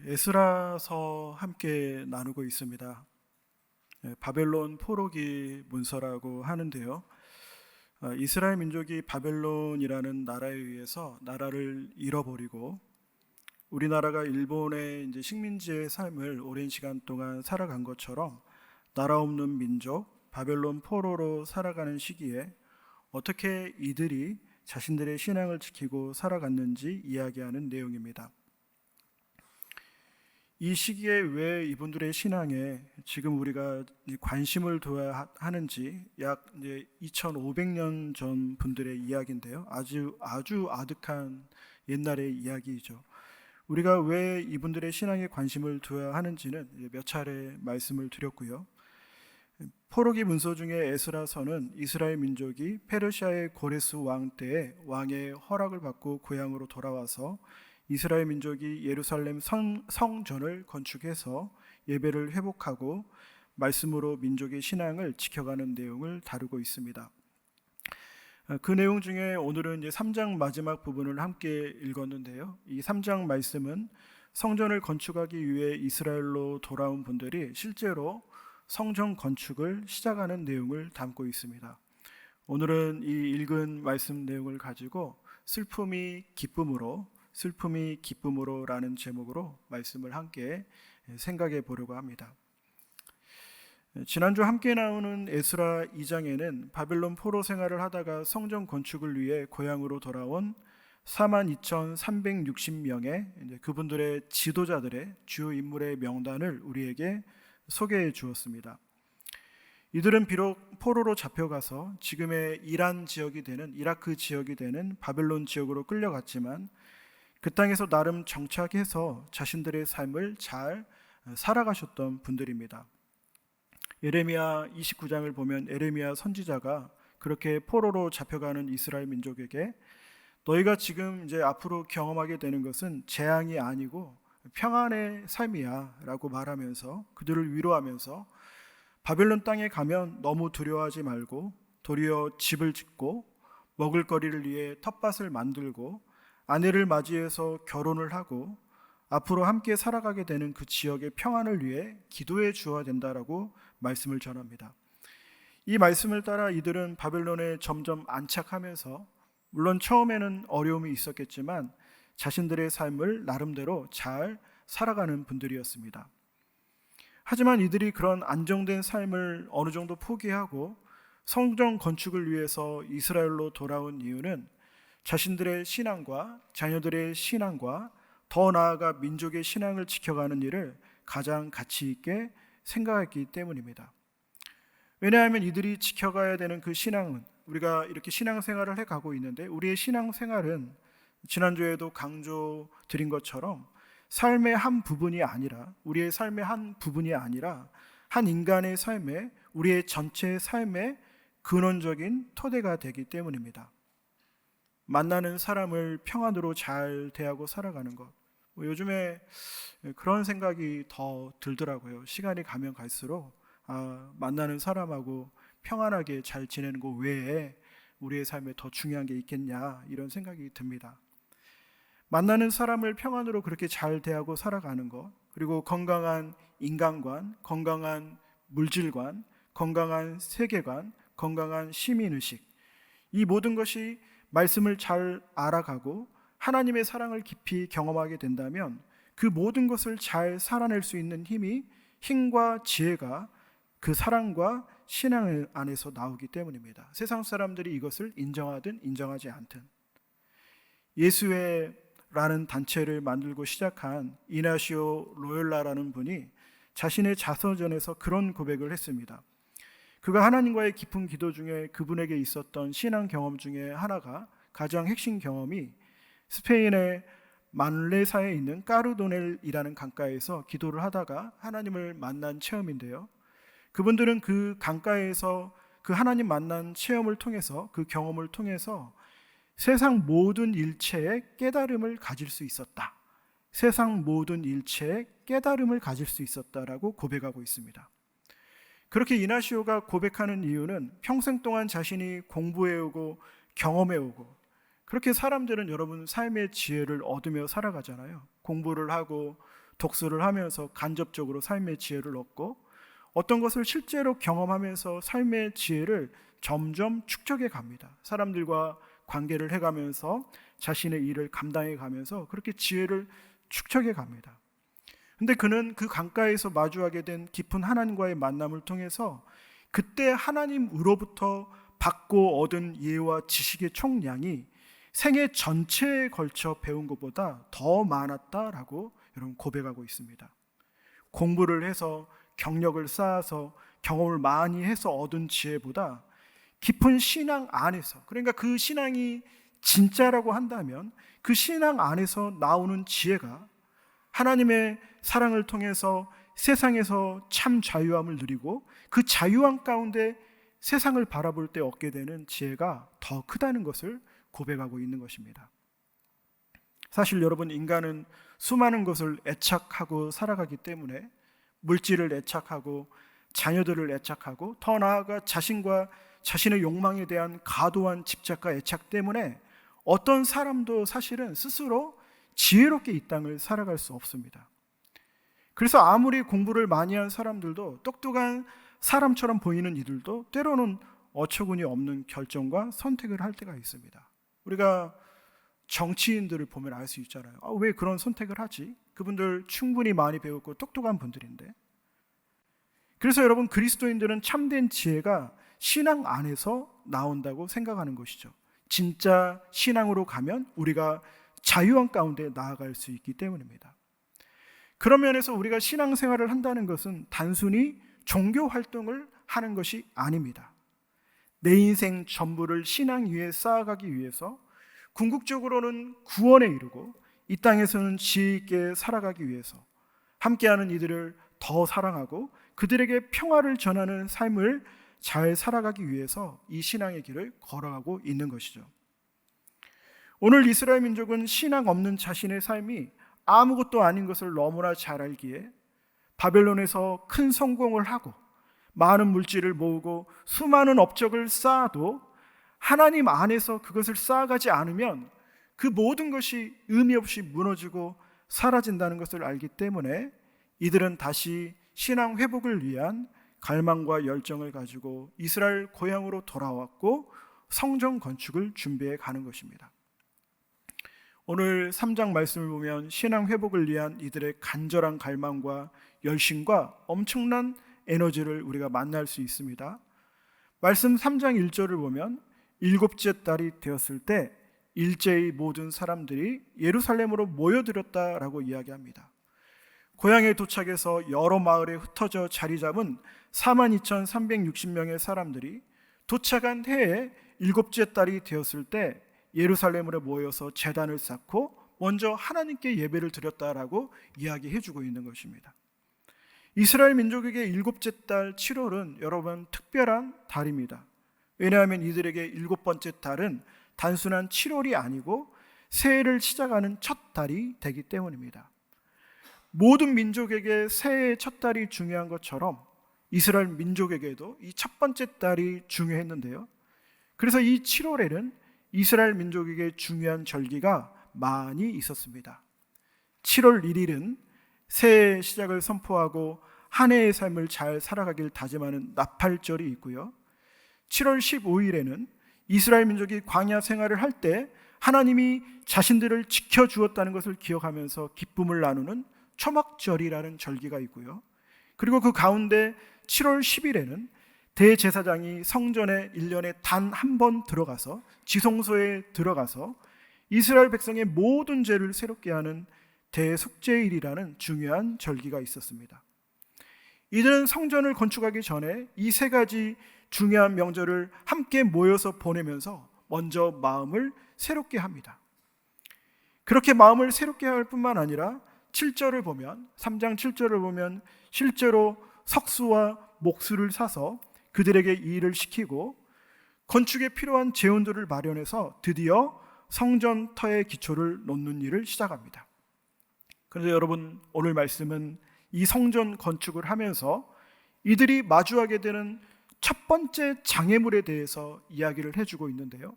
에스라서 함께 나누고 있습니다. 바벨론 포로기 문서라고 하는데요. 이스라엘 민족이 바벨론이라는 나라에 의해서 나라를 잃어버리고 우리나라가 일본의 이제 식민지의 삶을 오랜 시간 동안 살아간 것처럼 나라 없는 민족 바벨론 포로로 살아가는 시기에 어떻게 이들이 자신들의 신앙을 지키고 살아갔는지 이야기하는 내용입니다. 이 시기에 왜 이분들의 신앙에 지금 우리가 관심을 둬야 하는지 약 이제 2500년 전 분들의 이야기인데요. 아주 아득한 옛날의 이야기이죠. 우리가 왜 이분들의 신앙에 관심을 둬야 하는지는 몇 차례 말씀을 드렸고요. 포로기 문서 중에 에스라서는 이스라엘 민족이 페르시아의 고레스 왕 때에 왕의 허락을 받고 고향으로 돌아와서 이스라엘 민족이 예루살렘 성전을 건축해서 예배를 회복하고 말씀으로 민족의 신앙을 지켜가는 내용을 다루고 있습니다. 그 내용 중에 오늘은 이제 3장 마지막 부분을 함께 읽었는데요. 이 3장 말씀은 성전을 건축하기 위해 이스라엘로 돌아온 분들이 실제로 성전 건축을 시작하는 내용을 담고 있습니다. 오늘은 이 읽은 말씀 내용을 가지고 슬픔이 기쁨으로 라는 제목으로 말씀을 함께 생각해 보려고 합니다. 지난주 함께 나오는 에스라 2장에는 바벨론 포로 생활을 하다가 성전 건축을 위해 고향으로 돌아온 42,360명의 그분들의 지도자들의 주요 인물의 명단을 우리에게 소개해 주었습니다. 이들은 비록 포로로 잡혀가서 지금의 이란 지역이 되는 이라크 지역이 되는 바벨론 지역으로 끌려갔지만 그 땅에서 나름 정착해서 자신들의 삶을 잘 살아가셨던 분들입니다. 예레미야 29장을 보면 에레미야 선지자가 그렇게 포로로 잡혀가는 이스라엘 민족에게 너희가 지금 이제 앞으로 경험하게 되는 것은 재앙이 아니고 평안의 삶이야 라고 말하면서 그들을 위로하면서 바벨론 땅에 가면 너무 두려워하지 말고 도리어 집을 짓고 먹을거리를 위해 텃밭을 만들고 아내를 맞이해서 결혼을 하고 앞으로 함께 살아가게 되는 그 지역의 평안을 위해 기도해 주어야 된다라고 말씀을 전합니다. 이 말씀을 따라 이들은 바벨론에 점점 안착하면서 물론 처음에는 어려움이 있었겠지만 자신들의 삶을 나름대로 잘 살아가는 분들이었습니다. 하지만 이들이 그런 안정된 삶을 어느 정도 포기하고 성전 건축을 위해서 이스라엘로 돌아온 이유는 자신들의 신앙과 자녀들의 신앙과 더 나아가 민족의 신앙을 지켜가는 일을 가장 가치 있게 생각했기 때문입니다. 왜냐하면 이들이 지켜가야 되는 그 신앙은 우리가 이렇게 신앙생활을 해가고 있는데 우리의 신앙생활은 지난주에도 강조 드린 것처럼 삶의 한 부분이 아니라 우리의 삶의 한 부분이 아니라 한 인간의 삶에 우리의 전체 삶의 근원적인 토대가 되기 때문입니다. 만나는 사람을 평안으로 잘 대하고 살아가는 것. 요즘에 그런 생각이 더 들더라고요. 시간이 가면 갈수록 만나는 사람하고 평안하게 잘 지내는 것 외에 우리의 삶에 더 중요한 게 있겠냐 이런 생각이 듭니다. 만나는 사람을 평안으로 그렇게 잘 대하고 살아가는 것, 그리고 건강한 인간관, 건강한 물질관, 건강한 세계관, 건강한 시민의식, 이 모든 것이 말씀을 잘 알아가고 하나님의 사랑을 깊이 경험하게 된다면 그 모든 것을 잘 살아낼 수 있는 힘과 지혜가 그 사랑과 신앙 안에서 나오기 때문입니다. 세상 사람들이 이것을 인정하든 인정하지 않든. 예수회라는 단체를 만들고 시작한 이나시오 로열라라는 분이 자신의 자서전에서 그런 고백을 했습니다. 그가 하나님과의 깊은 기도 중에 그분에게 있었던 신앙 경험 중에 하나가 가장 핵심 경험이 스페인의 만레사에 있는 까르도넬이라는 강가에서 기도를 하다가 하나님을 만난 체험인데요. 그분들은 그 강가에서 그 하나님 만난 체험을 통해서 그 경험을 통해서 세상 모든 일체에 깨달음을 가질 수 있었다. 세상 모든 일체에 깨달음을 가질 수 있었다라고 고백하고 있습니다. 그렇게 이나시오가 고백하는 이유는 평생 동안 자신이 공부해오고 경험해오고 그렇게 사람들은 여러분 삶의 지혜를 얻으며 살아가잖아요. 공부를 하고 독서를 하면서 간접적으로 삶의 지혜를 얻고 어떤 것을 실제로 경험하면서 삶의 지혜를 점점 축적해 갑니다. 사람들과 관계를 해가면서 자신의 일을 감당해 가면서 그렇게 지혜를 축적해 갑니다. 근데 그는 그 강가에서 마주하게 된 깊은 하나님과의 만남을 통해서 그때 하나님으로부터 받고 얻은 이해와 지식의 총량이 생애 전체에 걸쳐 배운 것보다 더 많았다라고 여러분 고백하고 있습니다. 공부를 해서 경력을 쌓아서 경험을 많이 해서 얻은 지혜보다 깊은 신앙 안에서, 그러니까 그 신앙이 진짜라고 한다면 그 신앙 안에서 나오는 지혜가 하나님의 사랑을 통해서 세상에서 참 자유함을 누리고 그 자유함 가운데 세상을 바라볼 때 얻게 되는 지혜가 더 크다는 것을 고백하고 있는 것입니다. 사실 여러분, 인간은 수많은 것을 애착하고 살아가기 때문에 물질을 애착하고 자녀들을 애착하고 더 나아가 자신과 자신의 욕망에 대한 과도한 집착과 애착 때문에 어떤 사람도 사실은 스스로 지혜롭게 이 땅을 살아갈 수 없습니다. 그래서 아무리 공부를 많이 한 사람들도, 똑똑한 사람처럼 보이는 이들도 때로는 어처구니 없는 결정과 선택을 할 때가 있습니다. 우리가 정치인들을 보면 알 수 있잖아요. 왜 그런 선택을 하지? 그분들 충분히 많이 배웠고 똑똑한 분들인데. 그래서 여러분, 그리스도인들은 참된 지혜가 신앙 안에서 나온다고 생각하는 것이죠. 진짜 신앙으로 가면 우리가 자유함 가운데 나아갈 수 있기 때문입니다. 그런 면에서 우리가 신앙생활을 한다는 것은 단순히 종교 활동을 하는 것이 아닙니다. 내 인생 전부를 신앙 위에 쌓아가기 위해서 궁극적으로는 구원에 이르고 이 땅에서는 지혜 있게 살아가기 위해서 함께하는 이들을 더 사랑하고 그들에게 평화를 전하는 삶을 잘 살아가기 위해서 이 신앙의 길을 걸어가고 있는 것이죠. 오늘 이스라엘 민족은 신앙 없는 자신의 삶이 아무것도 아닌 것을 너무나 잘 알기에 바벨론에서 큰 성공을 하고 많은 물질을 모으고 수많은 업적을 쌓아도 하나님 안에서 그것을 쌓아가지 않으면 그 모든 것이 의미 없이 무너지고 사라진다는 것을 알기 때문에 이들은 다시 신앙 회복을 위한 갈망과 열정을 가지고 이스라엘 고향으로 돌아왔고 성전 건축을 준비해 가는 것입니다. 오늘 3장 말씀을 보면 신앙 회복을 위한 이들의 간절한 갈망과 열심과 엄청난 에너지를 우리가 만날 수 있습니다. 말씀 3장 1절을 보면 일곱째 달이 되었을 때 일제히 모든 사람들이 예루살렘으로 모여들었다라고 이야기합니다. 고향에 도착해서 여러 마을에 흩어져 자리 잡은 42,360명의 사람들이 도착한 해에 일곱째 달이 되었을 때 예루살렘으로 모여서 제단을 쌓고 먼저 하나님께 예배를 드렸다라고 이야기해주고 있는 것입니다. 이스라엘 민족에게 일곱째 달 7월은 여러분 특별한 달입니다. 왜냐하면 이들에게 일곱 번째 달은 단순한 7월이 아니고 새해를 시작하는 첫 달이 되기 때문입니다. 모든 민족에게 새해의 첫 달이 중요한 것처럼 이스라엘 민족에게도 이 첫 번째 달이 중요했는데요. 그래서 이 7월에는 이스라엘 민족에게 중요한 절기가 많이 있었습니다. 7월 1일은 새해 시작을 선포하고 한 해의 삶을 잘 살아가길 다짐하는 나팔절이 있고요. 7월 15일에는 이스라엘 민족이 광야 생활을 할 때 하나님이 자신들을 지켜주었다는 것을 기억하면서 기쁨을 나누는 초막절이라는 절기가 있고요. 그리고 그 가운데 7월 10일에는 대제사장이 성전에 1년에 단 한 번 들어가서 지성소에 들어가서 이스라엘 백성의 모든 죄를 새롭게 하는 대속죄일이라는 중요한 절기가 있었습니다. 이들은 성전을 건축하기 전에 이 세 가지 중요한 명절을 함께 모여서 보내면서 먼저 마음을 새롭게 합니다. 그렇게 마음을 새롭게 할 뿐만 아니라 7절을 보면 3장 7절을 보면 실제로 석수와 목수를 사서 그들에게 이 일을 시키고 건축에 필요한 재원들을 마련해서 드디어 성전터의 기초를 놓는 일을 시작합니다. 그런데 여러분, 오늘 말씀은 이 성전 건축을 하면서 이들이 마주하게 되는 첫 번째 장애물에 대해서 이야기를 해주고 있는데요.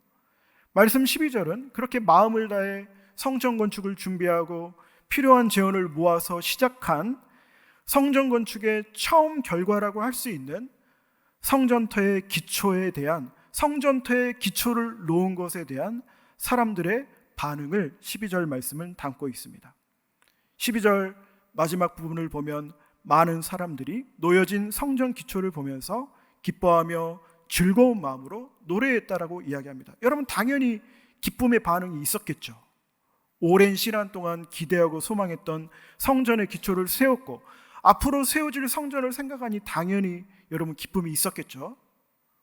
말씀 12절은 그렇게 마음을 다해 성전 건축을 준비하고 필요한 재원을 모아서 시작한 성전 건축의 처음 결과라고 할 수 있는 성전터의 기초에 대한, 성전터의 기초를 놓은 것에 대한 사람들의 반응을 12절 말씀은 담고 있습니다. 12절 마지막 부분을 보면 많은 사람들이 놓여진 성전 기초를 보면서 기뻐하며 즐거운 마음으로 노래했다라고 이야기합니다. 여러분, 당연히 기쁨의 반응이 있었겠죠. 오랜 시간 동안 기대하고 소망했던 성전의 기초를 세웠고 앞으로 세워질 성전을 생각하니 당연히 여러분 기쁨이 있었겠죠.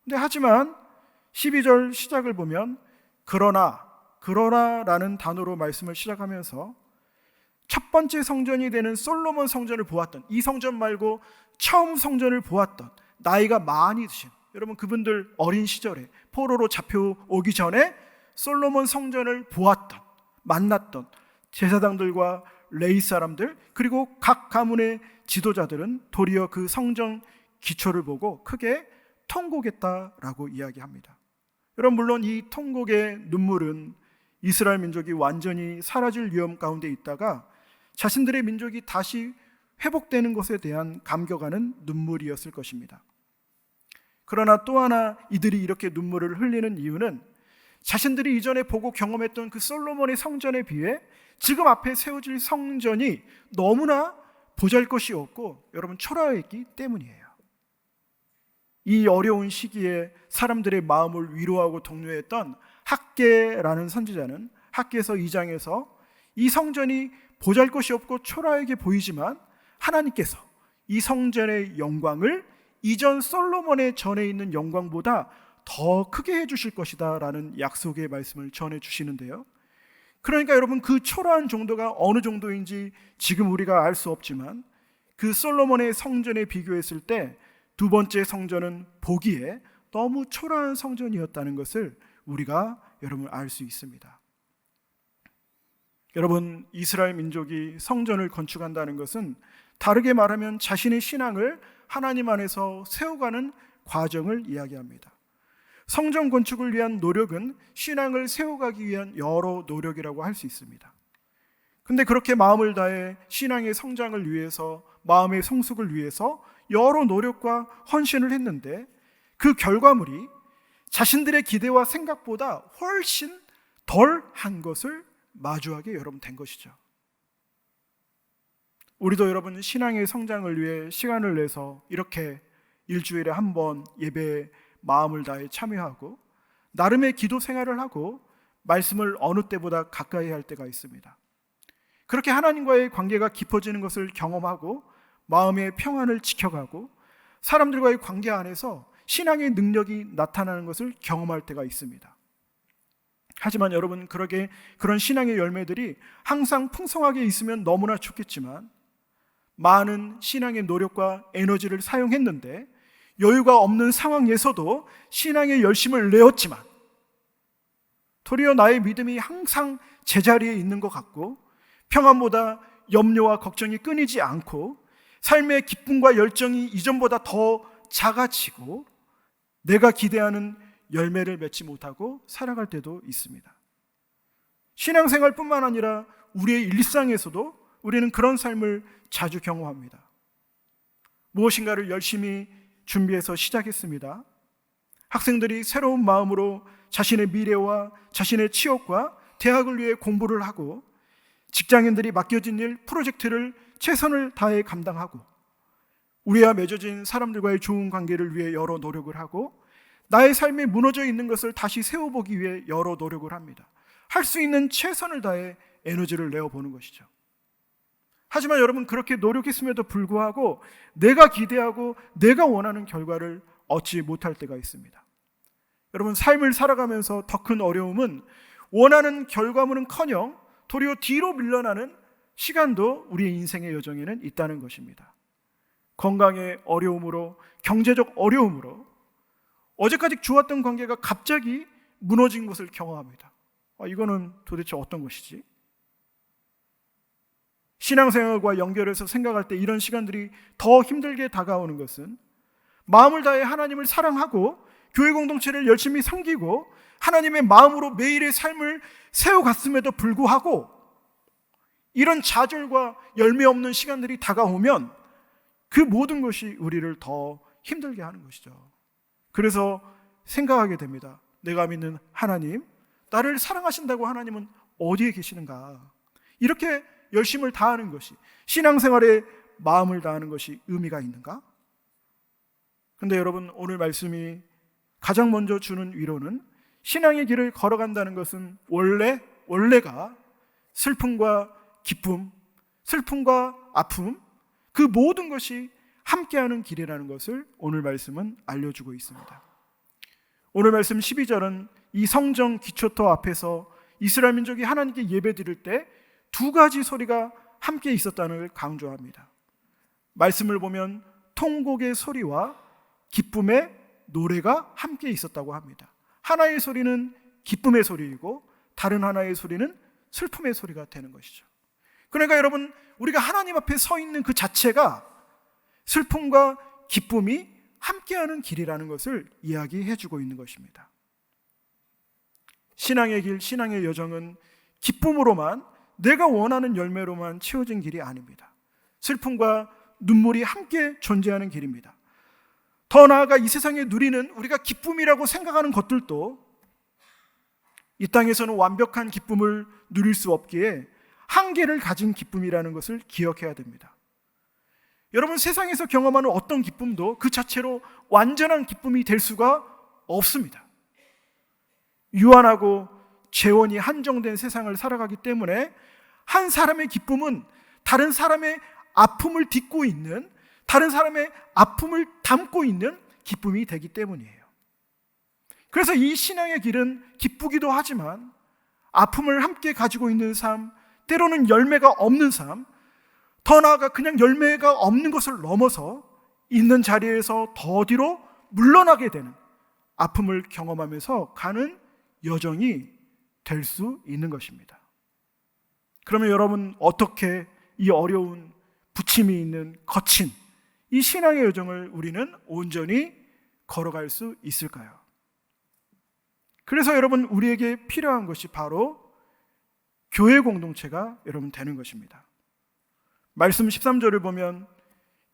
근데 하지만 12절 시작을 보면 그러나라는 단어로 말씀을 시작하면서 첫 번째 성전이 되는 솔로몬 성전을 보았던, 이 성전 말고 처음 성전을 보았던 나이가 많이 드신 여러분, 그분들 어린 시절에 포로로 잡혀오기 전에 솔로몬 성전을 보았던, 만났던 제사장들과 레위 사람들, 그리고 각 가문의 지도자들은 도리어 그 성전 기초를 보고 크게 통곡했다라고 이야기합니다. 여러분, 물론 이 통곡의 눈물은 이스라엘 민족이 완전히 사라질 위험 가운데 있다가 자신들의 민족이 다시 회복되는 것에 대한 감격하는 눈물이었을 것입니다. 그러나 또 하나 이들이 이렇게 눈물을 흘리는 이유는 자신들이 이전에 보고 경험했던 그 솔로몬의 성전에 비해 지금 앞에 세워질 성전이 너무나 보잘것이 없고 여러분 초라했기 때문이에요. 이 어려운 시기에 사람들의 마음을 위로하고 독려했던 학개라는 선지자는 학개서 2장에서 이 성전이 보잘것이 없고 초라하게 보이지만 하나님께서 이 성전의 영광을 이전 솔로몬의 전에 있는 영광보다 더 크게 해주실 것이다 라는 약속의 말씀을 전해주시는데요. 그러니까 여러분, 그 초라한 정도가 어느 정도인지 지금 우리가 알 수 없지만 그 솔로몬의 성전에 비교했을 때 두 번째 성전은 보기에 너무 초라한 성전이었다는 것을 우리가 여러분 알 수 있습니다. 여러분, 이스라엘 민족이 성전을 건축한다는 것은 다르게 말하면 자신의 신앙을 하나님 안에서 세워가는 과정을 이야기합니다. 성전 건축을 위한 노력은 신앙을 세워가기 위한 여러 노력이라고 할 수 있습니다. 근데 그렇게 마음을 다해 신앙의 성장을 위해서, 마음의 성숙을 위해서 여러 노력과 헌신을 했는데 그 결과물이 자신들의 기대와 생각보다 훨씬 덜한 것을 마주하게 여러분 된 것이죠. 우리도 여러분 신앙의 성장을 위해 시간을 내서 이렇게 일주일에 한 번 예배에 마음을 다해 참여하고 나름의 기도 생활을 하고 말씀을 어느 때보다 가까이 할 때가 있습니다. 그렇게 하나님과의 관계가 깊어지는 것을 경험하고 마음의 평안을 지켜가고 사람들과의 관계 안에서 신앙의 능력이 나타나는 것을 경험할 때가 있습니다. 하지만 여러분, 그런 신앙의 열매들이 항상 풍성하게 있으면 너무나 좋겠지만 많은 신앙의 노력과 에너지를 사용했는데 여유가 없는 상황에서도 신앙의 열심을 내었지만 도리어 나의 믿음이 항상 제자리에 있는 것 같고 평안보다 염려와 걱정이 끊이지 않고 삶의 기쁨과 열정이 이전보다 더 작아지고 내가 기대하는 열매를 맺지 못하고 살아갈 때도 있습니다. 신앙생활뿐만 아니라 우리의 일상에서도 우리는 그런 삶을 자주 경험합니다. 무엇인가를 열심히 준비해서 시작했습니다. 학생들이 새로운 마음으로 자신의 미래와 자신의 취업과 대학을 위해 공부를 하고 직장인들이 맡겨진 일, 프로젝트를 최선을 다해 감당하고 우리와 맺어진 사람들과의 좋은 관계를 위해 여러 노력을 하고 나의 삶이 무너져 있는 것을 다시 세워보기 위해 여러 노력을 합니다. 할 수 있는 최선을 다해 에너지를 내어보는 것이죠. 하지만 여러분, 그렇게 노력했음에도 불구하고 내가 기대하고 내가 원하는 결과를 얻지 못할 때가 있습니다. 여러분, 삶을 살아가면서 더 큰 어려움은 원하는 결과물은커녕 도리어 뒤로 밀려나는 시간도 우리의 인생의 여정에는 있다는 것입니다. 건강의 어려움으로, 경제적 어려움으로 어제까지 좋았던 관계가 갑자기 무너진 것을 경험합니다. 이거는 도대체 어떤 것이지? 신앙생활과 연결해서 생각할 때 이런 시간들이 더 힘들게 다가오는 것은 마음을 다해 하나님을 사랑하고 교회 공동체를 열심히 섬기고 하나님의 마음으로 매일의 삶을 세워갔음에도 불구하고 이런 좌절과 열매 없는 시간들이 다가오면 그 모든 것이 우리를 더 힘들게 하는 것이죠. 그래서 생각하게 됩니다. 내가 믿는 하나님, 나를 사랑하신다고 하나님은 어디에 계시는가? 이렇게 열심을 다하는 것이, 신앙생활에 마음을 다하는 것이 의미가 있는가? 근데 여러분, 오늘 말씀이 가장 먼저 주는 위로는, 신앙의 길을 걸어간다는 것은 원래가 슬픔과 기쁨, 슬픔과 아픔, 그 모든 것이 함께하는 길이라는 것을 오늘 말씀은 알려주고 있습니다. 오늘 말씀 12절은 이 성정 기초터 앞에서 이스라엘 민족이 하나님께 예배드릴 때 두 가지 소리가 함께 있었다는 걸 강조합니다. 말씀을 보면 통곡의 소리와 기쁨의 노래가 함께 있었다고 합니다. 하나의 소리는 기쁨의 소리이고 다른 하나의 소리는 슬픔의 소리가 되는 것이죠. 그러니까 여러분, 우리가 하나님 앞에 서 있는 그 자체가 슬픔과 기쁨이 함께하는 길이라는 것을 이야기해 주고 있는 것입니다. 신앙의 길, 신앙의 여정은 기쁨으로만, 내가 원하는 열매로만 채워진 길이 아닙니다. 슬픔과 눈물이 함께 존재하는 길입니다. 더 나아가 이 세상에 누리는 우리가 기쁨이라고 생각하는 것들도 이 땅에서는 완벽한 기쁨을 누릴 수 없기에 한계를 가진 기쁨이라는 것을 기억해야 됩니다. 여러분, 세상에서 경험하는 어떤 기쁨도 그 자체로 완전한 기쁨이 될 수가 없습니다. 유한하고 재원이 한정된 세상을 살아가기 때문에 한 사람의 기쁨은 다른 사람의 아픔을 딛고 있는, 다른 사람의 아픔을 담고 있는 기쁨이 되기 때문이에요. 그래서 이 신앙의 길은 기쁘기도 하지만 아픔을 함께 가지고 있는 삶, 때로는 열매가 없는 삶, 더 나아가 그냥 열매가 없는 것을 넘어서 있는 자리에서 더 뒤로 물러나게 되는 아픔을 경험하면서 가는 여정이 될 수 있는 것입니다. 그러면 여러분, 어떻게 이 어려운 부침이 있는 거친 이 신앙의 여정을 우리는 온전히 걸어갈 수 있을까요? 그래서 여러분, 우리에게 필요한 것이 바로 교회 공동체가 여러분 되는 것입니다. 말씀 13절을 보면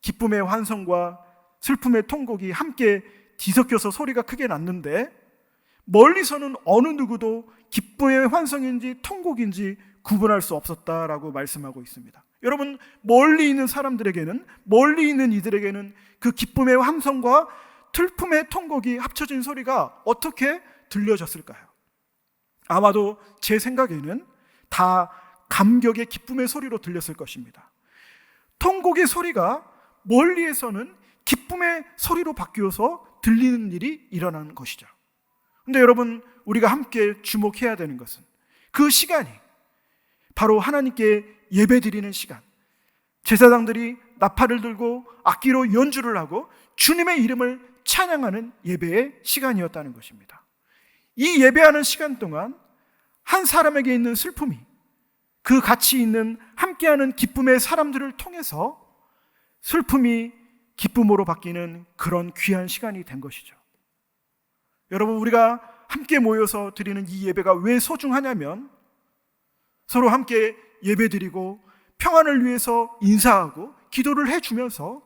기쁨의 환성과 슬픔의 통곡이 함께 뒤섞여서 소리가 크게 났는데 멀리서는 어느 누구도 기쁨의 환성인지 통곡인지 구분할 수 없었다라고 말씀하고 있습니다. 여러분, 멀리 있는 사람들에게는, 멀리 있는 이들에게는 그 기쁨의 환성과 슬픔의 통곡이 합쳐진 소리가 어떻게 들려졌을까요? 아마도 제 생각에는 다 감격의 기쁨의 소리로 들렸을 것입니다. 통곡의 소리가 멀리에서는 기쁨의 소리로 바뀌어서 들리는 일이 일어나는 것이죠. 근데 여러분, 우리가 함께 주목해야 되는 것은 그 시간이 바로 하나님께 예배드리는 시간, 제사장들이 나팔을 들고 악기로 연주를 하고 주님의 이름을 찬양하는 예배의 시간이었다는 것입니다. 이 예배하는 시간 동안 한 사람에게 있는 슬픔이 그 가치 있는 함께하는 기쁨의 사람들을 통해서 슬픔이 기쁨으로 바뀌는 그런 귀한 시간이 된 것이죠. 여러분, 우리가 함께 모여서 드리는 이 예배가 왜 소중하냐면 서로 함께 예배드리고 평안을 위해서 인사하고 기도를 해주면서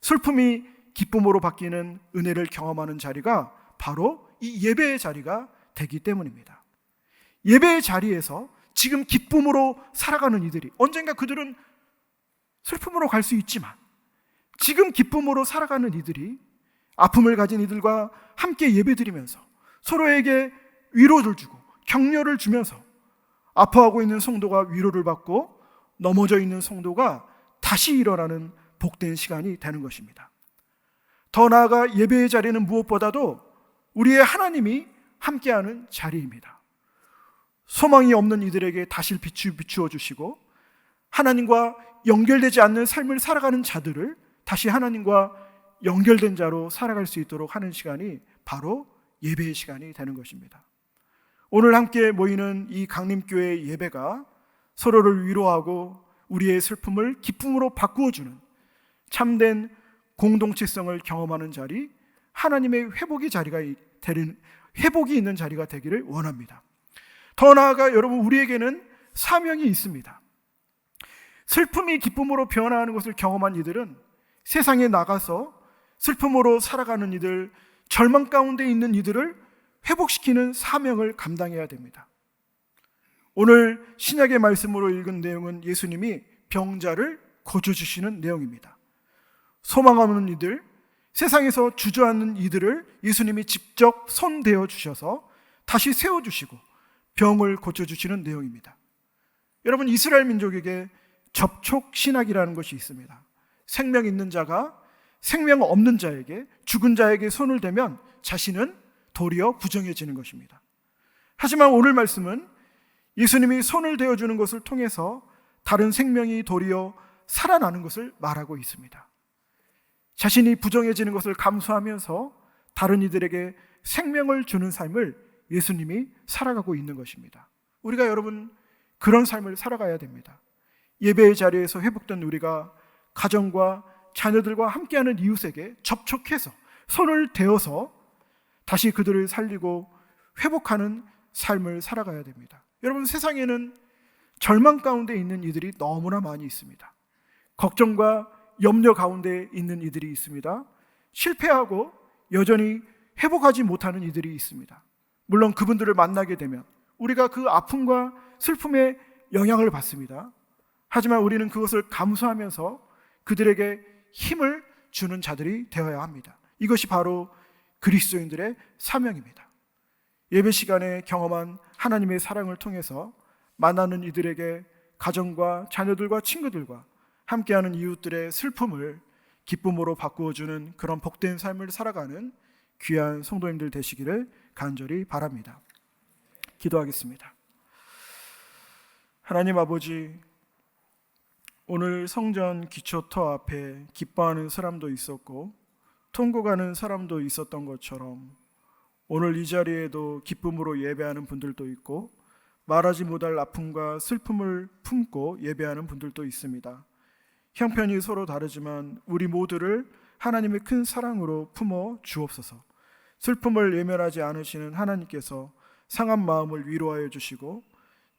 슬픔이 기쁨으로 바뀌는 은혜를 경험하는 자리가 바로 이 예배의 자리가 되기 때문입니다. 예배의 자리에서 지금 기쁨으로 살아가는 이들이, 언젠가 그들은 슬픔으로 갈 수 있지만 지금 기쁨으로 살아가는 이들이 아픔을 가진 이들과 함께 예배드리면서 서로에게 위로를 주고 격려를 주면서 아파하고 있는 성도가 위로를 받고 넘어져 있는 성도가 다시 일어나는 복된 시간이 되는 것입니다. 더 나아가 예배의 자리는 무엇보다도 우리의 하나님이 함께하는 자리입니다. 소망이 없는 이들에게 다시 비추어 주시고 하나님과 연결되지 않는 삶을 살아가는 자들을 다시 하나님과 연결된 자로 살아갈 수 있도록 하는 시간이 바로 예배의 시간이 되는 것입니다. 오늘 함께 모이는 이 강림교회의 예배가 서로를 위로하고 우리의 슬픔을 기쁨으로 바꾸어주는 참된 공동체성을 경험하는 자리, 하나님의 회복이 있는 자리가 되기를 원합니다. 더 나아가 여러분, 우리에게는 사명이 있습니다. 슬픔이 기쁨으로 변화하는 것을 경험한 이들은 세상에 나가서 슬픔으로 살아가는 이들, 절망 가운데 있는 이들을 회복시키는 사명을 감당해야 됩니다. 오늘 신약의 말씀으로 읽은 내용은 예수님이 병자를 고쳐주시는 내용입니다. 소망 없는 이들, 세상에서 주저앉는 이들을 예수님이 직접 손대어 주셔서 다시 세워주시고 병을 고쳐주시는 내용입니다. 여러분, 이스라엘 민족에게 접촉신학이라는 것이 있습니다. 생명 있는 자가 생명 없는 자에게, 죽은 자에게 손을 대면 자신은 도리어 부정해지는 것입니다. 하지만 오늘 말씀은 예수님이 손을 대어주는 것을 통해서 다른 생명이 도리어 살아나는 것을 말하고 있습니다. 자신이 부정해지는 것을 감수하면서 다른 이들에게 생명을 주는 삶을 예수님이 살아가고 있는 것입니다. 우리가 여러분 그런 삶을 살아가야 됩니다. 예배의 자리에서 회복된 우리가 가정과 자녀들과 함께하는 이웃에게 접촉해서 손을 대어서 다시 그들을 살리고 회복하는 삶을 살아가야 됩니다. 여러분, 세상에는 절망 가운데 있는 이들이 너무나 많이 있습니다. 걱정과 염려 가운데 있는 이들이 있습니다. 실패하고 여전히 회복하지 못하는 이들이 있습니다. 물론 그분들을 만나게 되면 우리가 그 아픔과 슬픔의 영향을 받습니다. 하지만 우리는 그것을 감수하면서 그들에게 힘을 주는 자들이 되어야 합니다. 이것이 바로 그리스도인들의 사명입니다. 예배 시간에 경험한 하나님의 사랑을 통해서 만나는 이들에게 가정과 자녀들과 친구들과 함께하는 이웃들의 슬픔을 기쁨으로 바꾸어주는 그런 복된 삶을 살아가는 귀한 성도님들 되시기를 간절히 바랍니다. 기도하겠습니다. 하나님 아버지, 오늘 성전 기초터 앞에 기뻐하는 사람도 있었고 통곡하는 사람도 있었던 것처럼 오늘 이 자리에도 기쁨으로 예배하는 분들도 있고 말하지 못할 아픔과 슬픔을 품고 예배하는 분들도 있습니다. 형편이 서로 다르지만 우리 모두를 하나님의 큰 사랑으로 품어 주옵소서. 슬픔을 외면하지 않으시는 하나님께서 상한 마음을 위로하여 주시고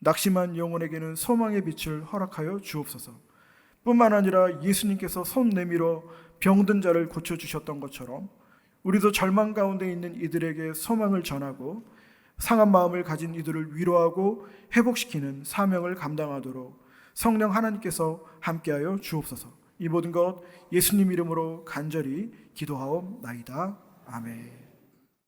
낙심한 영혼에게는 소망의 빛을 허락하여 주옵소서. 뿐만 아니라 예수님께서 손 내밀어 병든 자를 고쳐주셨던 것처럼 우리도 절망 가운데 있는 이들에게 소망을 전하고 상한 마음을 가진 이들을 위로하고 회복시키는 사명을 감당하도록 성령 하나님께서 함께하여 주옵소서. 이 모든 것 예수님 이름으로 간절히 기도하옵나이다. 아멘.